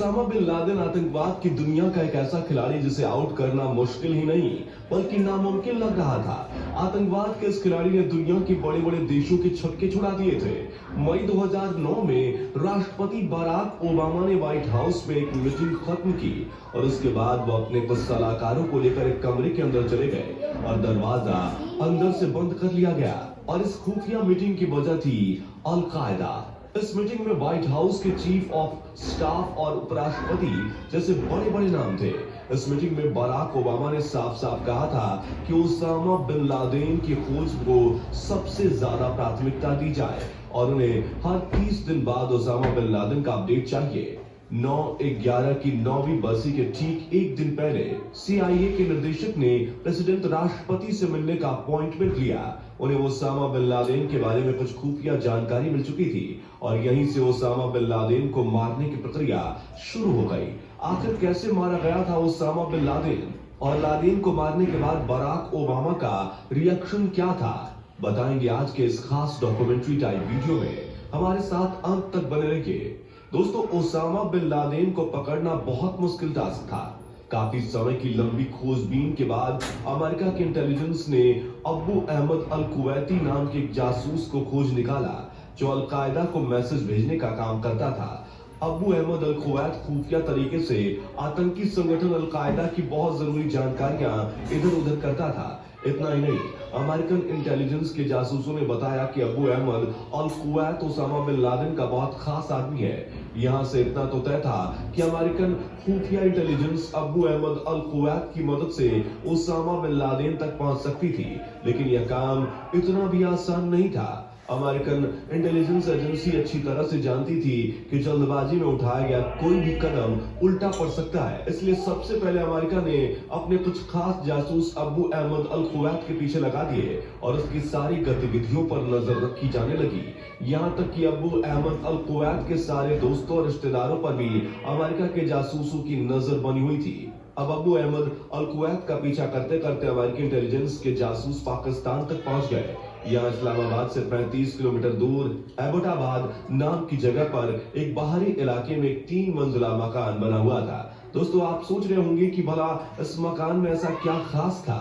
Osama bin Laden आतंकवाद की दुनिया का एक ऐसा खिलाड़ी जिसे आउट करना मुश्किल ही नहीं बल्कि नामुमकिन लग रहा था। आतंकवाद के इस खिलाड़ी ने दुनिया के बड़े बड़े देशों के छक्के छुड़ा दिए थे। मई 2009 में राष्ट्रपति बराक ओबामा ने व्हाइट हाउस में एक मीटिंग खत्म की और उसके बाद वो अपने कुछ सलाहकारों को लेकर एक कमरे के अंदर चले गए और दरवाजा अंदर से बंद कर लिया गया। और इस खुफिया मीटिंग की वजह थी अल-कायदा। इस मीटिंग में व्हाइट हाउस के चीफ ऑफ स्टाफ और उपराष्ट्रपति जैसे बड़े बड़े नाम थे। इस मीटिंग में बराक ओबामा ने साफ साफ कहा था कि ओसामा बिन लादेन की खोज को सबसे ज्यादा प्राथमिकता दी जाए और उन्हें हर 30 दिन बाद ओसामा बिन लादेन का अपडेट चाहिए। 9/11 की 9वीं बरसी के ठीक एक दिन पहले CIA के निदेशक ने प्रेसिडेंट राष्ट्रपति से मिलने का अपॉइंटमेंट लिया। उन्हें ओसामा बिन लादेन के बारे में कुछ खुफिया जानकारी मिल चुकी थी और यहीं से ओसामा बिन लादेन को मारने की प्रक्रिया शुरू हो गई। आखिर कैसे मारा गया था ओसामा बिन लादेन और लादेन को मारने के बाद बराक ओबामा का रिएक्शन क्या था, बताएंगे आज के इस खास डॉक्यूमेंट्री टाइप वीडियो में। हमारे साथ अंत तक बने रहिए। दोस्तों, ओसामा बिन लादेन को पकड़ना बहुत मुश्किल टास्क था। काफी समय की लंबी खोजबीन के बाद अमेरिका के इंटेलिजेंस ने अबू अहमद अल कुवैती नाम के एक जासूस को खोज निकाला जो अल-कायदा को मैसेज भेजने का काम करता था। अबू अहमद अल कुवैत खुफिया तरीके से आतंकी संगठन अल-कायदा की बहुत जरूरी जानकारियां इधर उधर करता था। इतना ही नहीं, अमेरिकन इंटेलिजेंस के जासूसों ने बताया कि अबू अहमद अल कुवैत ओसामा बिन लादेन का बहुत खास आदमी है। यहां से इतना तो तय था कि अमेरिकन खुफिया इंटेलिजेंस अबू अहमद अल कुवैत की मदद से ओसामा बिन लादेन तक पहुंच सकती थी, लेकिन यह काम इतना भी आसान नहीं था। अमेरिकन इंटेलिजेंस एजेंसी अच्छी तरह से जानती थी कि जल्दबाजी में उठाया गया कोई भी कदम उल्टा पड़ सकता है, इसलिए सबसे पहले अमेरिका ने अपने कुछ खास जासूस अबू अहमद अल कुवैत के पीछे लगा दिए और उसकी सारी गतिविधियों पर नजर रखी जाने लगी। यहाँ तक कि अबू अहमद अल कुवैत के सारे दोस्तों और रिश्तेदारों पर भी अमेरिका के जासूसों की नजर बनी हुई थी। अब अबू अहमद अल कुवैत का पीछा करते करते अमेरिकी इंटेलिजेंस के जासूस पाकिस्तान तक पहुंच गए। यहाँ इस्लामाबाद से 35 किलोमीटर दूर एबटाबाद नाम की जगह पर एक बाहरी इलाके में एक 3 मंजिला मकान बना हुआ था। दोस्तों, आप सोच रहे होंगे कि भला इस मकान में ऐसा क्या खास था।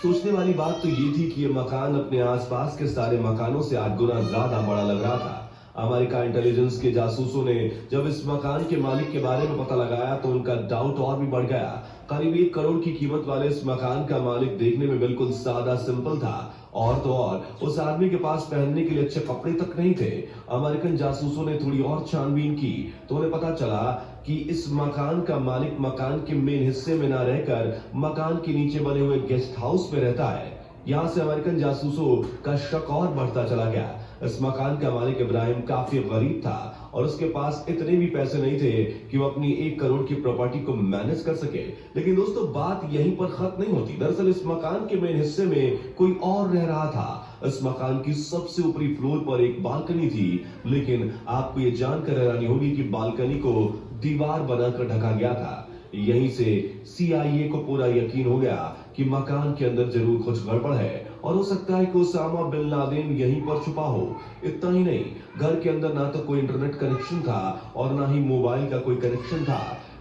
सोचने वाली बात तो ये थी कि ये मकान अपने आसपास के सारे मकानों से 8 गुना ज्यादा बड़ा लग रहा था। अमेरिका इंटेलिजेंस के जासूसों ने जब इस मकान के मालिक के बारे में पता लगाया तो उनका डाउट और भी बढ़ गया। करीब 1 करोड़ की कीमत वाले इस मकान का मालिक देखने में बिल्कुल सादा सिंपल था और तो और उस आदमी के पास पहनने के लिए अच्छे कपड़े तक नहीं थे। अमेरिकन जासूसों ने थोड़ी और छानबीन की तो उन्हें पता चला कि इस मकान का मालिक मकान के मेन हिस्से में ना रहकर मकान के नीचे बने हुए गेस्ट हाउस में रहता है। यहाँ से अमेरिकन जासूसों का शक और बढ़ता चला गया। इस मकान का मालिक इब्राहिम काफी गरीब था और उसके पास इतने भी पैसे नहीं थे कि वो अपनी 1 करोड़ की प्रॉपर्टी को मैनेज कर सके। लेकिन दोस्तों, बात यहीं पर खत्म नहीं होती। दरअसल इस मकान के मेन हिस्से में कोई और रह रहा था। इस मकान की सबसे ऊपरी फ्लोर पर एक बालकनी थी, लेकिन आपको ये जानकर हैरानी होगी कि बालकनी को दीवार बनाकर ढका गया था। यहीं से CIA को पूरा यकीन हो गया कि मकान के अंदर जरूर कुछ गड़बड़ है और हो सकता है कि ओसामा बिन लादेन यहीं पर छुपा हो। इतना ही नहीं, घर के अंदर ना तो कोई इंटरनेट कनेक्शन था और ना ही मोबाइल का कोई कनेक्शन था।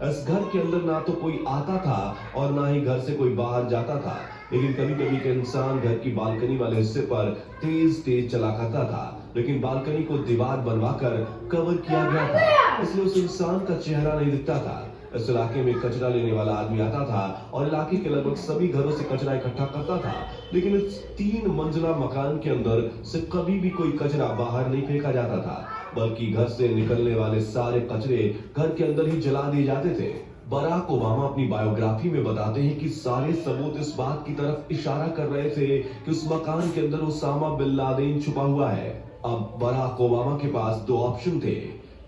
इस घर के अंदर ना तो कोई आता था और ना ही घर से कोई बाहर जाता था। लेकिन कभी कभी के इंसान घर की बालकनी वाले हिस्से पर तेज तेज चला करता था, लेकिन बालकनी को दीवार बनवाकर कवर किया गया था, इसलिए उस इंसान का चेहरा नहीं दिखता था। इस इलाके में कचरा लेने वाला आदमी आता था और इलाके के लगभग सभी घरों से कचरा इकट्ठा करता था, लेकिन इस 3 मंजिला मकान के अंदर से कभी भी कोई कचरा बाहर नहीं फेंका जाता था, बल्कि घर से निकलने वाले सारे कचरे घर के अंदर ही जला दिए जाते थे। बराक ओबामा अपनी बायोग्राफी में बताते हैं कि सारे सबूत इस बात की तरफ इशारा कर रहे थे कि उस मकान के अंदर ओसामा बिन लादेन छुपा हुआ है। अब बराक ओबामा के पास 2 ऑप्शन थे।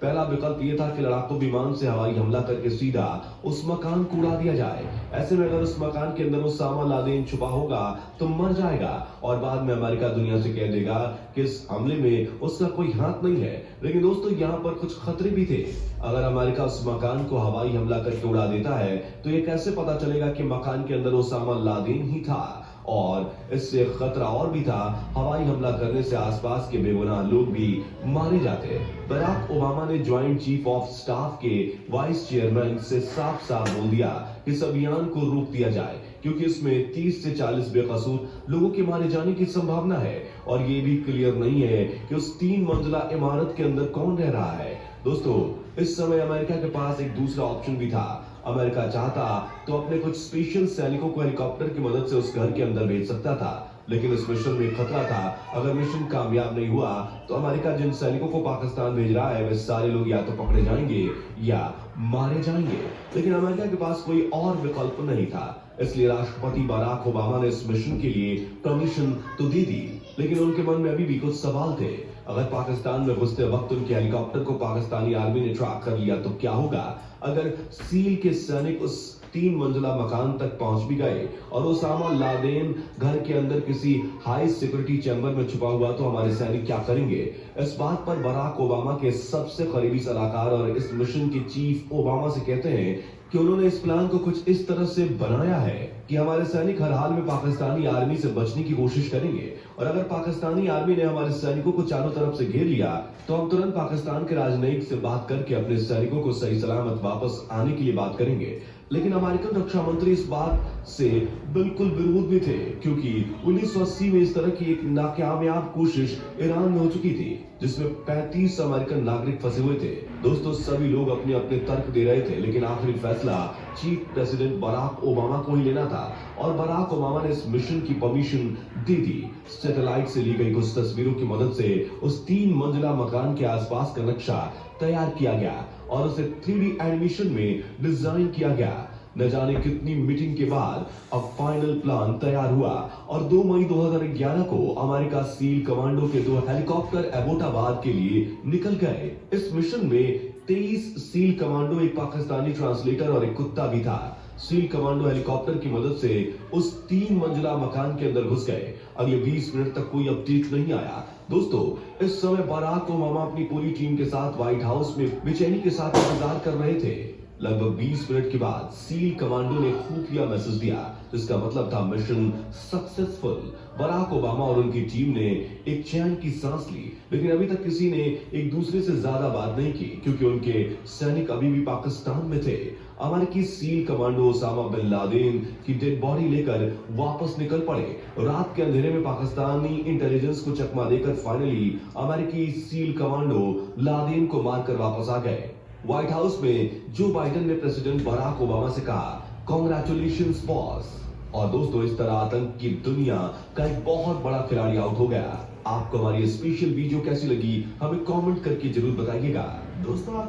पहला विकल्प यह था कि लड़ाकू विमान से हवाई हमला करके सीधा उस मकान को उड़ा दिया जाए। ऐसे में अगर उस मकान के अंदर ओसामा लादेन छुपा होगा तो मर जाएगा और बाद में अमेरिका दुनिया से कह देगा कि इस हमले में उसका कोई हाथ नहीं है। लेकिन दोस्तों, यहाँ पर कुछ खतरे भी थे। अगर अमेरिका उस मकान को हवाई हमला करके उड़ा देता है तो ये कैसे पता चलेगा कि मकान के अंदर ओसामा लादेन ही था। और इससे खतरा और भी था, हवाई हमला करने से आसपास के बेगुनाह लोग भी मारे जाते। बराक ओबामा ने ज्वाइंट चीफ ऑफ स्टाफ के वाइस चेयरमैन से साफ साफ बोल दिया कि इस अभियान को रोक दिया जाए, क्योंकि इसमें 30 से 40 बेकसूर लोगों के मारे जाने की संभावना है और ये भी क्लियर नहीं है कि उस 3 मंजिला इमारत के अंदर कौन रह रहा है। दोस्तों, इस समय अमेरिका के पास एक दूसरा ऑप्शन भी था। अमेरिका चाहता तो अपने कुछ स्पेशल सैनिकों को हेलीकॉप्टर की मदद से उस घर के अंदर भेज सकता था, लेकिन इस मिशन में खतरा था। अगर मिशन कामयाब नहीं हुआ तो अमेरिका जिन सैनिकों को पाकिस्तान भेज रहा है वे सारे लोग या तो पकड़े जाएंगे या मारे जाएंगे। लेकिन अमेरिका के पास कोई और विकल्प नहीं था, इसलिए राष्ट्रपति बराक ओबामा ने इस मिशन के लिए परमिशन तो दे दी, लेकिन उनके मन में अभी भी कुछ सवाल थे। अगर पाकिस्तान में घुसते वक्त उनके हेलीकॉप्टर को पाकिस्तानी आर्मी ने ट्रैक कर लिया तो क्या होगा? अगर सील के सैनिक उस 3 मंजिला मकान तक पहुंच भी गए और ओसामा लादेन घर के अंदर किसी हाई सिक्योरिटी चैम्बर में छुपा हुआ तो हमारे सैनिक क्या करेंगे? इस बात पर बराक ओबामा के सबसे करीबी सलाहकार और इस मिशन के चीफ ओबामा से कहते हैं कि उन्होंने इस प्लान को कुछ इस तरह से बनाया है कि हमारे सैनिक हर हाल में पाकिस्तानी आर्मी से बचने की कोशिश करेंगे और अगर पाकिस्तानी आर्मी ने हमारे सैनिकों को चारों तरफ से घेर लिया तो हम तुरंत पाकिस्तान के राजनयिक से बात करके अपने सैनिकों को सही सलामत वापस आने के लिए बात करेंगे। लेकिन अमेरिकन रक्षा मंत्री इस बात से बिल्कुल विरोध में थे, क्योंकि 1980 में इस तरह की एक नाकामयाब कोशिश ईरान में हो चुकी थी जिसमें 35 अमेरिकन नागरिक फंसे हुए थे। दोस्तों, सभी लोग अपने अपने तर्क दे रहे थे, लेकिन आखिरी फैसला चीफ प्रेसिडेंट बराक ओबामा को ही लेना था और बराक ओबामा ने इस मिशन की परमिशन दे दी। सैटेलाइट से ली गई कुछ तस्वीरों की मदद से उस 3 मंजिला मकान के आसपास का नक्शा तैयार किया गया और उसे 3D एनिमेशन में डिजाइन किया गया। न जाने कितनी मीटिंग के बाद अब फाइनल प्लान तैयार हुआ और 2 मई 2011 को अमेरिका सील कमांडो के 2 हेलीकॉप्टर एबोटाबाद के लिए निकल गए। इस मिशन में 23 सील कमांडो, एक पाकिस्तानी ट्रांसलेटर और एक कुत्ता भी था। सील कमांडो हेलीकॉप्टर की मदद से उस 3 मंजिला मकान के अंदर घुस गए। अगले 20 मिनट तक कोई अपडेट नहीं आया। दोस्तों, इस समय बराक ओबामा अपनी पूरी टीम के साथ व्हाइट हाउस में बेचैनी के साथ इंतजार कर रहे थे। लगभग 20 मिनट के बाद सील कमांडो ने खुफिया मैसेज दिया, जिसका मतलब था मिशन सक्सेसफुल। बराक ओबामा और उनकी टीम ने एक चैन की सांस ली, लेकिन अभी तक किसी ने एक दूसरे से ज्यादा बात नहीं की, क्योंकि उनके सैनिक अभी भी पाकिस्तान में थे। अमेरिकी SEAL commando Osama bin Laden की डेड बॉडी लेकर वापस निकल पड़े। रात के अंधेरे में पाकिस्तानी इंटेलिजेंस को चकमा देकर फाइनली अमेरिकी सील कमांडो लादेन को मारकर वापस आ गए। व्हाइट हाउस में जो बाइडेन ने प्रेसिडेंट बराक ओबामा से कहा, कांग्रेचुलेशंस बॉस। और दोस्तों, इस तरह आतंक की दुनिया का एक बहुत बड़ा खिलाड़ी आउट हो गया। आपको हमारी स्पेशल वीडियो कैसी लगी हमें कमेंट करके जरूर बताइएगा। दोस्तों,